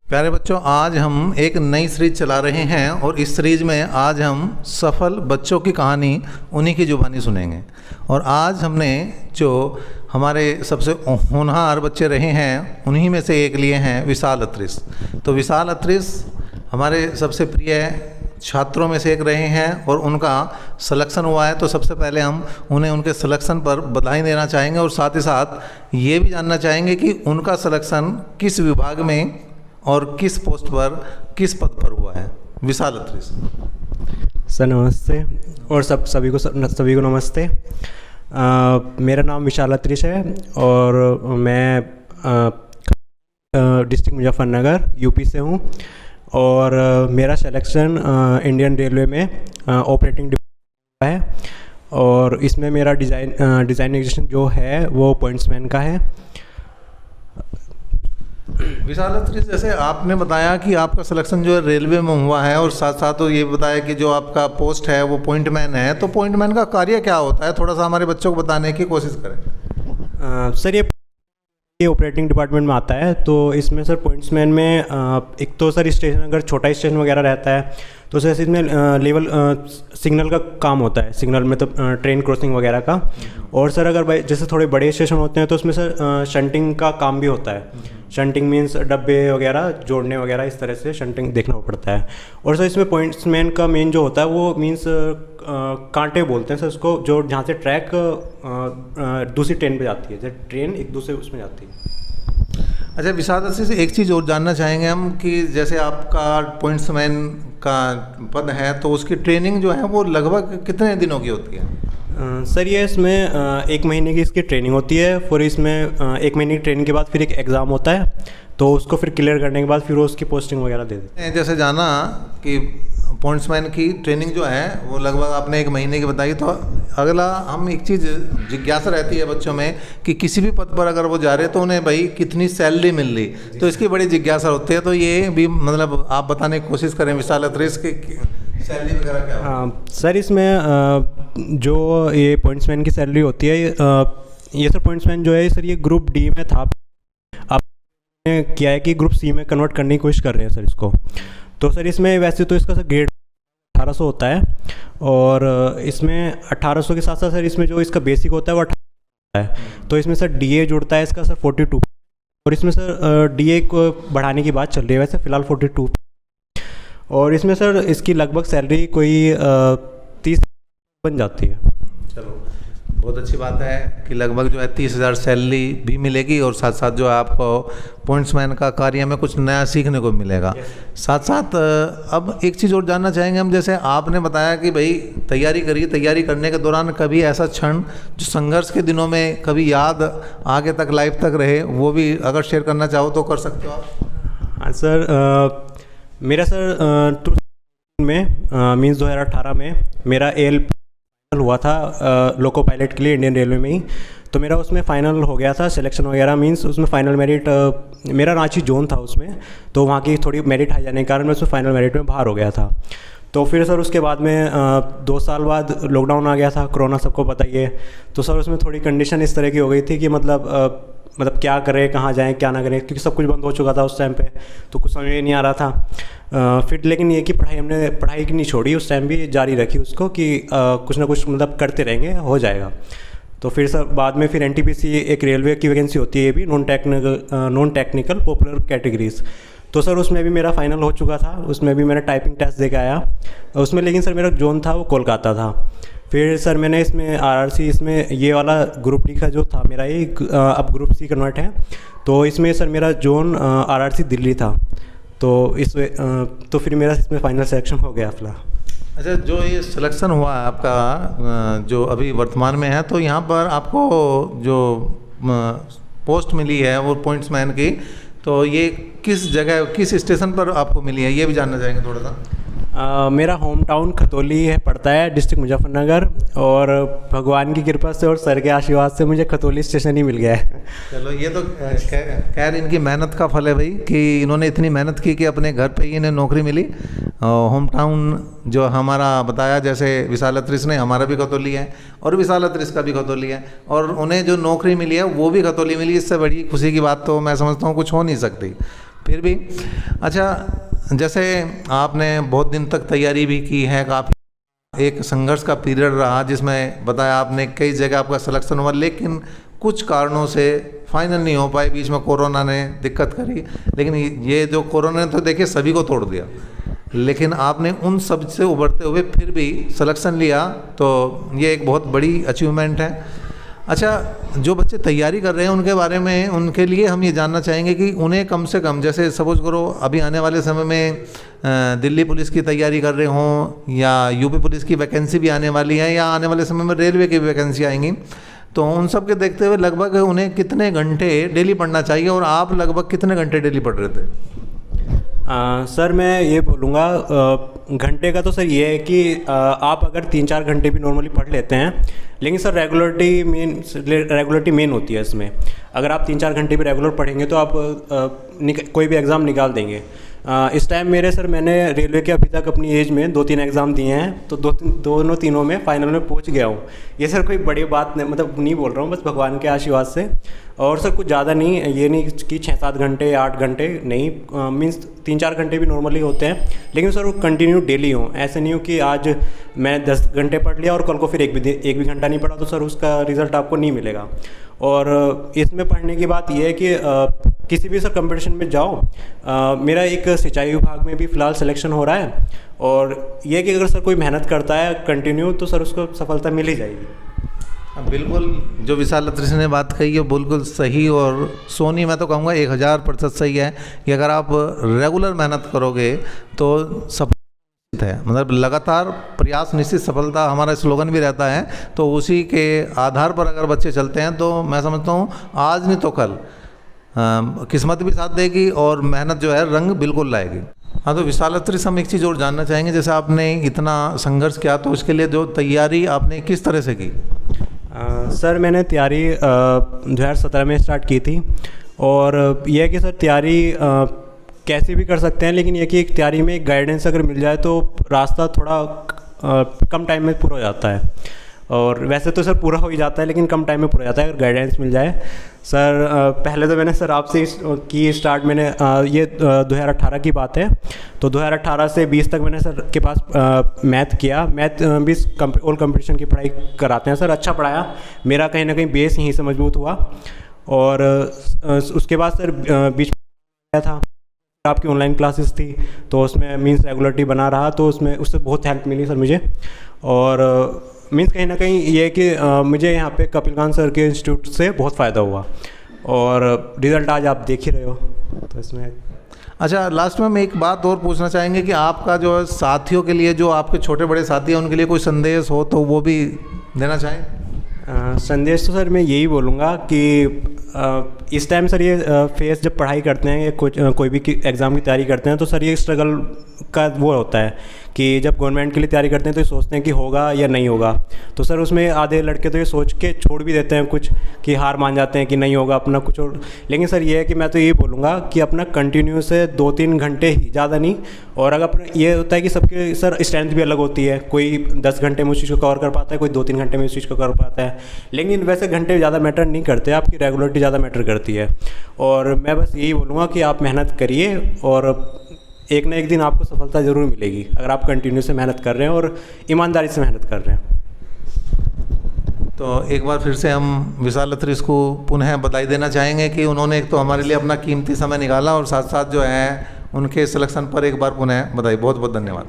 प्यारे बच्चों, आज हम एक नई सीरीज चला रहे हैं और इस सीरीज में आज हम सफल बच्चों की कहानी उन्हीं की जुबानी सुनेंगे। और आज हमने जो हमारे सबसे होनहार बच्चे रहे हैं उन्हीं में से एक लिए हैं विशाल अत्रिस। तो विशाल अत्रिस हमारे सबसे प्रिय छात्रों में से एक रहे हैं और उनका सिलेक्शन हुआ है। तो सबसे पहले हम उन्हें उनके सिलेक्शन पर बधाई देना चाहेंगे और साथ ही साथ ये भी जानना चाहेंगे कि उनका सिलेक्शन किस विभाग में और किस पोस्ट पर, किस पद पर हुआ है। विशाल अत्रिस सर नमस्ते और सभी को नमस्ते। मेरा नाम विशाल अत्रिस है और मैं डिस्ट्रिक्ट मुजफ्फरनगर यूपी से हूँ और मेरा सिलेक्शन इंडियन रेलवे में ऑपरेटिंग डिपार्टमेंट है और इसमें मेरा डिज़ाइनेशन जो है वो पॉइंट्समैन का है। विशाल अत्रिस, जैसे आपने बताया कि आपका सिलेक्शन जो है रेलवे में हुआ है और साथ साथ तो ये बताया कि जो आपका पोस्ट है वो पॉइंटमैन है, तो पॉइंटमैन का कार्य क्या होता है, थोड़ा सा हमारे बच्चों को बताने की कोशिश करें। सर ये ऑपरेटिंग डिपार्टमेंट में आता है। तो इसमें सर पॉइंट्समैन में एक तो सर स्टेशन, अगर छोटा स्टेशन वगैरह रहता है तो सर इसमें लेवल सिग्नल का काम होता है, सिग्नल में तो ट्रेन क्रॉसिंग वगैरह का। और सर अगर जैसे थोड़े बड़े स्टेशन होते हैं तो उसमें सर शंटिंग का काम भी होता है। शंटिंग मीन्स डब्बे वगैरह जोड़ने वगैरह, इस तरह से शंटिंग देखना पड़ता है। और सर इसमें पॉइंट्समैन का मेन जो होता है वो मीन्स कांटे बोलते हैं सर उसको, जो जहाँ से ट्रैक दूसरी ट्रेन पे जाती है, जैसे ट्रेन एक दूसरे उसमें जाती है। अच्छा विशाल अत्रिस से एक चीज़ और जानना चाहेंगे हम कि जैसे आपका पॉइंट्समैन का पद है तो उसकी ट्रेनिंग जो है वो लगभग कितने दिनों की होती है? सर ये इसमें 1 महीने की इसकी ट्रेनिंग होती है। फिर इसमें 1 महीने की ट्रेनिंग के बाद फिर एक एग्ज़ाम होता है, तो उसको फिर क्लियर करने के बाद फिर उसकी पोस्टिंग वगैरह दे देते हैं। जैसे जाना कि पॉइंट्समैन की ट्रेनिंग जो है वो लगभग आपने 1 महीने की बताई, तो अगला हम एक चीज़ जिज्ञासा रहती है बच्चों में कि किसी भी पद पर अगर वो जा रहे हैं तो उन्हें भाई कितनी सैलरी मिल रही, तो इसकी बड़ी जिज्ञासा होती है। तो ये भी मतलब आप बताने की कोशिश करें विशाल अत्रिस की सैलरी वगैरह क्या? हाँ सर, इसमें जो ये पॉइंट्समैन की सैलरी होती है ये सर पॉइंट्समैन जो है सर ये ग्रुप डी में था, अब क्या है कि ग्रुप सी में कन्वर्ट करने की कोशिश कर रहे हैं सर इसको। तो सर इसमें वैसे तो इसका सर ग्रेड 1800 होता है और इसमें 1800 के साथ साथ सर इसमें जो इसका बेसिक होता है वो 1800 है। तो इसमें सर डीए जुड़ता है इसका सर 42 और इसमें सर डीए को बढ़ाने की बात चल रही है वैसे फ़िलहाल 42। और इसमें सर इसकी लगभग सैलरी कोई 30 बन जाती है। चलो बहुत अच्छी बात है कि लगभग जो है 30,000 सैलरी भी मिलेगी और साथ साथ जो है आपको पॉइंट्समैन का कार्य में कुछ नया सीखने को मिलेगा। साथ साथ अब एक चीज़ और जानना चाहेंगे हम, जैसे आपने बताया कि भाई तैयारी करिए, तैयारी करने के दौरान कभी ऐसा क्षण जो संघर्ष के दिनों में कभी याद आगे तक लाइफ तक रहे, वो भी अगर शेयर करना चाहो तो कर सकते हो आप। हाँ सर, मेरा सर 2000 में मीन्स 2018 में मेरा एल हुआ था लोको पायलट के लिए इंडियन रेलवे में ही। तो मेरा उसमें फ़ाइनल हो गया था सिलेक्शन वगैरह, मींस उसमें फ़ाइनल मेरिट मेरा रांची जोन था उसमें, तो वहाँ की थोड़ी मेरिट हाई जाने के कारण मैं उसमें फ़ाइनल मेरिट में बाहर हो गया था। तो फिर सर उसके बाद में 2 साल बाद लॉकडाउन आ गया था, कोरोना सबको पता ही है। तो सर उसमें थोड़ी कंडीशन इस तरह की हो गई थी कि मतलब क्या करें, कहाँ जाएं, क्या ना करें, क्योंकि सब कुछ बंद हो चुका था उस टाइम पे, तो कुछ समझ में नहीं आ रहा था। फिर लेकिन ये कि हमने पढ़ाई की नहीं छोड़ी, उस टाइम भी जारी रखी उसको कि कुछ ना कुछ मतलब करते रहेंगे, हो जाएगा। तो फिर सर बाद में फिर एनटीपीसी एक रेलवे की वैकेंसी होती है, ये भी नॉन टेक्निकल पॉपुलर कैटेगरीज। तो सर उसमें भी मेरा फाइनल हो चुका था, उसमें भी मैंने टाइपिंग टेस्ट दे के आया उसमें, लेकिन सर मेरा जोन था वो कोलकाता था। फिर सर मैंने इसमें आरआरसी, इसमें ये वाला ग्रुप डी का जो था मेरा ये अब ग्रुप सी कन्वर्ट है, तो इसमें सर मेरा जोन आरआरसी दिल्ली था। तो फिर मेरा इसमें फाइनल सिलेक्शन हो गया फिलहाल। अच्छा, जो ये सिलेक्शन हुआ आपका जो अभी वर्तमान में है, तो यहाँ पर आपको जो पोस्ट मिली है वो पॉइंट्समैन की, तो ये किस जगह, किस स्टेशन पर आपको मिली है, ये भी जानना चाहेंगे थोड़ा सा। मेरा होम टाउन खतौली है, पड़ता है डिस्ट्रिक्ट मुजफ्फरनगर, और भगवान की कृपा से और सर के आशीर्वाद से मुझे खतौली स्टेशन ही मिल गया है। चलो ये तो खैर इनकी मेहनत का फल है भाई, कि इन्होंने इतनी मेहनत की कि अपने घर पे ही इन्हें नौकरी मिली। होम टाउन जो हमारा बताया, जैसे विशाल अत्रिस ने, हमारा भी खतौली है और विशाल अत्रिस का भी खतौली है, और उन्हें जो नौकरी मिली है वो भी खतौली मिली। इससे बड़ी खुशी की बात तो मैं समझता हूँ कुछ हो नहीं सकती। फिर भी अच्छा, जैसे आपने बहुत दिन तक तैयारी भी की है, काफ़ी एक संघर्ष का पीरियड रहा जिसमें बताया आपने कई जगह आपका सिलेक्शन हुआ, लेकिन कुछ कारणों से फाइनल नहीं हो पाए, बीच में कोरोना ने दिक्कत करी। लेकिन ये जो कोरोना ने तो देखिए सभी को तोड़ दिया, लेकिन आपने उन सब से उभरते हुए फिर भी सिलेक्शन लिया, तो ये एक बहुत बड़ी अचीवमेंट है। अच्छा, जो बच्चे तैयारी कर रहे हैं उनके बारे में, उनके लिए हम ये जानना चाहेंगे कि उन्हें कम से कम, जैसे सपोज करो अभी आने वाले समय में दिल्ली पुलिस की तैयारी कर रहे हों या यूपी पुलिस की वैकेंसी भी आने वाली है या आने वाले समय में रेलवे की वैकेंसी आएंगी, तो उन सब के देखते हुए लगभग उन्हें कितने घंटे डेली पढ़ना चाहिए, और आप लगभग कितने घंटे डेली पढ़ रहे थे? सर मैं ये बोलूँगा, घंटे का तो सर ये है कि आप अगर 3-4 घंटे भी नॉर्मली पढ़ लेते हैं, लेकिन सर रेगुलरिटी मेन होती है इसमें। अगर आप 3-4 घंटे भी रेगुलर पढ़ेंगे तो आप कोई भी एग्ज़ाम निकाल देंगे। इस टाइम मैंने रेलवे के अभी तक अपनी एज में 2-3 एग्ज़ाम दिए हैं, तो दोनों तीनों में फाइनल में पहुंच गया हूँ। ये सर कोई बड़ी बात नहीं, मतलब नहीं बोल रहा हूँ, बस भगवान के आशीर्वाद से। और सर कुछ ज़्यादा नहीं, ये नहीं कि 6-7 घंटे 8 घंटे नहीं, मीन्स 3-4 घंटे भी नॉर्मली होते हैं, लेकिन सर वो कंटिन्यू डेली हों। ऐसे नहीं हो कि आज मैं 10 घंटे पढ़ लिया और कल को फिर एक भी घंटा नहीं पढ़ा, तो सर उसका रिज़ल्ट आपको नहीं मिलेगा। और इसमें पढ़ने की बात यह है कि किसी भी सर कंपटीशन में जाओ। मेरा एक सिंचाई विभाग में भी फ़िलहाल सिलेक्शन हो रहा है, और ये कि अगर सर कोई मेहनत करता है कंटिन्यू तो सर उसको सफलता मिल ही जाएगी। बिल्कुल, जो विशाल अत्री ने बात कही है बिल्कुल सही, और सोनी मैं तो कहूँगा 1000% सही है कि अगर आप रेगुलर मेहनत करोगे तो सफल है, मतलब लगातार प्रयास निश्चित सफलता हमारा स्लोगन भी रहता है। तो उसी के आधार पर अगर बच्चे चलते हैं तो मैं समझता हूँ आज नहीं तो कल किस्मत भी साथ देगी और मेहनत जो है रंग बिल्कुल लाएगी। हाँ, तो विशाल अत्री से हम एक चीज़ और जानना चाहेंगे, जैसे आपने इतना संघर्ष किया तो उसके लिए जो तैयारी आपने किस तरह से की? सर मैंने तैयारी 2017 में स्टार्ट की थी, और यह है कि सर तैयारी कैसे भी कर सकते हैं, लेकिन ये कि एक तैयारी में एक गाइडेंस अगर मिल जाए तो रास्ता थोड़ा कम टाइम में पूरा हो जाता है। और वैसे तो सर पूरा हो ही जाता है, लेकिन कम टाइम में पूरा हो जाता है अगर गाइडेंस मिल जाए। सर पहले तो मैंने सर आपसे की स्टार्ट, मैंने ये 2018 की बात है, तो 2018 से 20 तक मैंने सर के पास मैथ किया। मैथ भी ऑल कंपटीशन की पढ़ाई कराते हैं सर, अच्छा पढ़ाया, मेरा कहीं ना कहीं बेस यहीं से मजबूत हुआ। और उसके बाद सर बीच में था आपकी ऑनलाइन क्लासेस थी, तो उसमें मीन्स रेगुलरिटी बना रहा, तो उससे बहुत हेल्प मिली सर मुझे। और मीन्स कहीं ना कहीं ये है कि मुझे यहाँ पे कपिलकांत सर के इंस्टीट्यूट से बहुत फ़ायदा हुआ, और रिज़ल्ट आज आप देख ही रहे हो। तो इसमें अच्छा, लास्ट में हम एक बात और पूछना चाहेंगे कि आपका जो है साथियों के लिए, जो आपके छोटे बड़े साथी हैं, उनके लिए कोई संदेश हो तो वो भी देना चाहें? संदेश तो सर मैं यही बोलूँगा कि इस टाइम सर ये फेस जब पढ़ाई करते हैं या कोई भी एग्ज़ाम की तैयारी करते हैं, तो सर ये स्ट्रगल का वो होता है कि जब गवर्नमेंट के लिए तैयारी करते हैं तो ये सोचते हैं कि होगा या नहीं होगा। तो सर उसमें आधे लड़के तो ये सोच के छोड़ भी देते हैं कुछ, कि हार मान जाते हैं कि नहीं होगा अपना कुछ और। लेकिन सर ये है कि मैं तो यही बोलूँगा कि अपना कंटिन्यू से 2-3 घंटे ही, ज़्यादा नहीं। और अगर अपना ये होता है कि सबके सर स्ट्रेंथ भी अलग होती है, कोई 10 घंटे में उस चीज़ को कवर कर पाता है, कोई 2-3 घंटे में उस चीज़ को कर पाता है, लेकिन वैसे घंटे ज़्यादा मैटर नहीं करते, आपकी रेगुलरिटी ज़्यादा मैटर करती है। और मैं बस यही बोलूँगा कि आप मेहनत करिए, और एक ना एक दिन आपको सफलता ज़रूर मिलेगी अगर आप कंटिन्यू से मेहनत कर रहे हैं और ईमानदारी से मेहनत कर रहे हैं। तो एक बार फिर से हम विशाल अत्री को पुनः बधाई देना चाहेंगे कि उन्होंने एक तो हमारे लिए अपना कीमती समय निकाला, और साथ साथ जो है उनके सिलेक्शन पर एक बार पुनः बधाई। बहुत बहुत धन्यवाद।